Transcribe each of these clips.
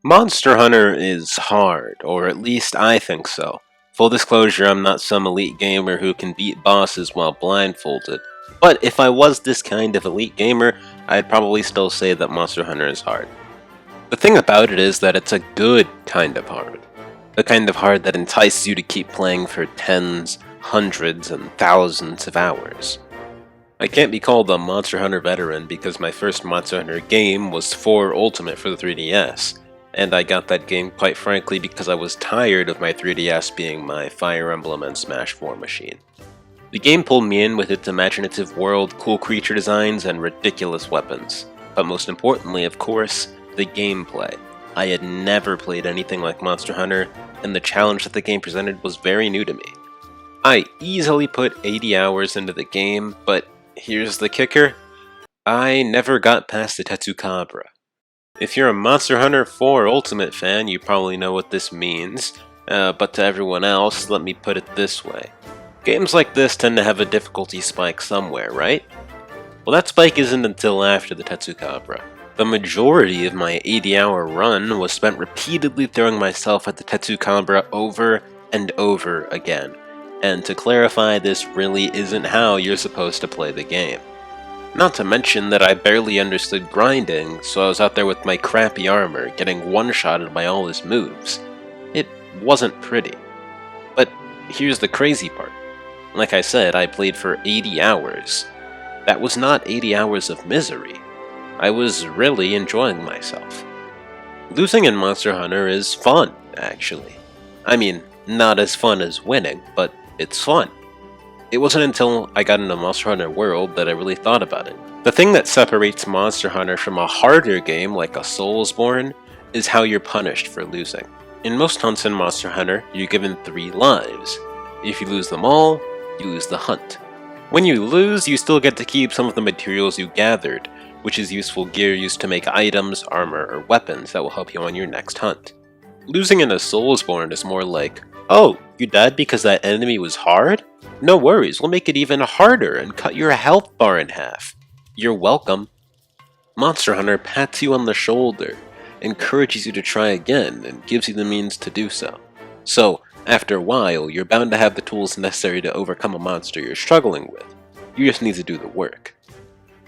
Monster Hunter is hard, or at least I think so. Full disclosure, I'm not some elite gamer who can beat bosses while blindfolded. But if I was this kind of elite gamer, I'd probably still say that Monster Hunter is hard. The thing about it is that it's a good kind of hard. The kind of hard that entices you to keep playing for tens, hundreds, and thousands of hours. I can't be called a Monster Hunter veteran because my first Monster Hunter game was 4 Ultimate for the 3DS, and I got that game quite frankly because I was tired of my 3DS being my Fire Emblem and Smash 4 machine. The game pulled me in with its imaginative world, cool creature designs, and ridiculous weapons. But most importantly, of course, the gameplay. I had never played anything like Monster Hunter, and the challenge that the game presented was very new to me. I easily put 80 hours into the game, but here's the kicker: I never got past the Tetsukabra. If you're a Monster Hunter 4 Ultimate fan, you probably know what this means, but to everyone else, let me put it this way. Games like this tend to have a difficulty spike somewhere, right? Well, that spike isn't until after the Tetsukabra. The majority of my 80-hour run was spent repeatedly throwing myself at the Tetsukabra over and over again. And to clarify, this really isn't how you're supposed to play the game. Not to mention that I barely understood grinding, so I was out there with my crappy armor, getting one-shotted by all his moves. It wasn't pretty. But here's the crazy part. Like I said, I played for 80 hours. That was not 80 hours of misery. I was really enjoying myself. Losing in Monster Hunter is fun, actually. I mean, not as fun as winning, but it's fun. It wasn't until I got into Monster Hunter World that I really thought about it. The thing that separates Monster Hunter from a harder game like a Soulsborne is how you're punished for losing. In most hunts in Monster Hunter, you're given 3 lives. If you lose them all, you lose the hunt. When you lose, you still get to keep some of the materials you gathered, which is useful gear used to make items, armor, or weapons that will help you on your next hunt. Losing in a Soulsborne is more like, oh, you died because that enemy was hard? No worries, we'll make it even harder and cut your health bar in half. You're welcome. Monster Hunter pats you on the shoulder, encourages you to try again, and gives you the means to do so. So, after a while, you're bound to have the tools necessary to overcome a monster you're struggling with. You just need to do the work.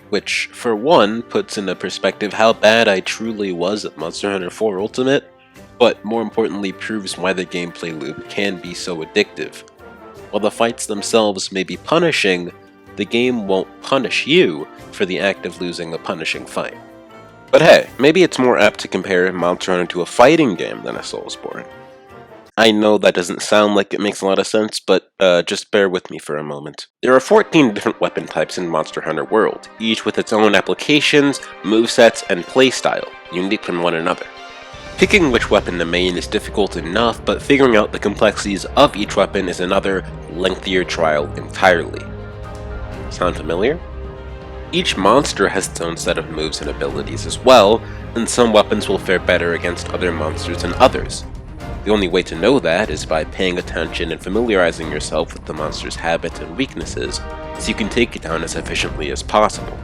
Which, for one, puts into perspective how bad I truly was at Monster Hunter 4 Ultimate, but more importantly proves why the gameplay loop can be so addictive. While the fights themselves may be punishing, the game won't punish you for the act of losing a punishing fight. But hey, maybe it's more apt to compare Monster Hunter to a fighting game than a Soulsborne. I know that doesn't sound like it makes a lot of sense, but just bear with me for a moment. There are 14 different weapon types in Monster Hunter World, each with its own applications, movesets, and playstyle, unique from one another. Picking which weapon to main is difficult enough, but figuring out the complexities of each weapon is another, lengthier trial entirely. Sound familiar? Each monster has its own set of moves and abilities as well, and some weapons will fare better against other monsters than others. The only way to know that is by paying attention and familiarizing yourself with the monster's habits and weaknesses, so you can take it down as efficiently as possible.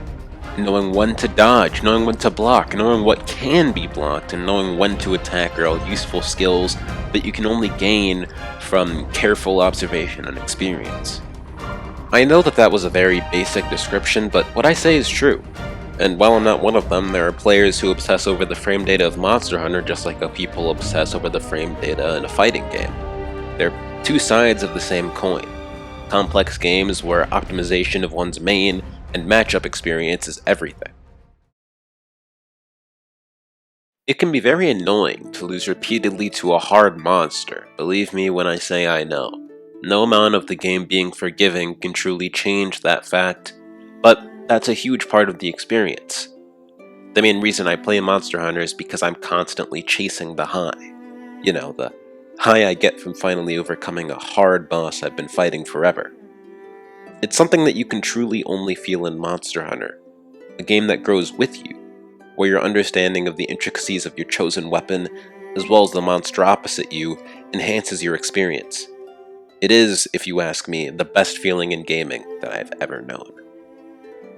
Knowing when to dodge, knowing when to block, knowing what can be blocked, and knowing when to attack are all useful skills that you can only gain from careful observation and experience. I know that was a very basic description, but what I say is true. And while I'm not one of them, there are players who obsess over the frame data of Monster Hunter just like how people obsess over the frame data in a fighting game. They're two sides of the same coin. Complex games where optimization of one's main and matchup experience is everything. It can be very annoying to lose repeatedly to a hard monster, believe me when I say I know. No amount of the game being forgiving can truly change that fact, but that's a huge part of the experience. The main reason I play Monster Hunter is because I'm constantly chasing the high. You know, the high I get from finally overcoming a hard boss I've been fighting forever. It's something that you can truly only feel in Monster Hunter, a game that grows with you, where your understanding of the intricacies of your chosen weapon, as well as the monster opposite you, enhances your experience. It is, if you ask me, the best feeling in gaming that I've ever known.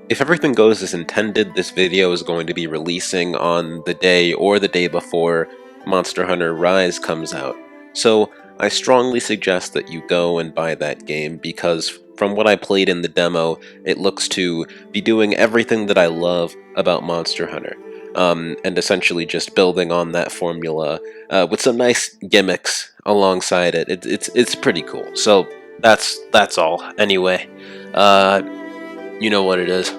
If everything goes as intended, this video is going to be releasing on the day or the day before Monster Hunter Rise comes out. So I strongly suggest that you go and buy that game because from what I played in the demo, it looks to be doing everything that I love about Monster Hunter. And essentially just building on that formula with some nice gimmicks alongside it. It's pretty cool. So that's all. Anyway, you know what it is.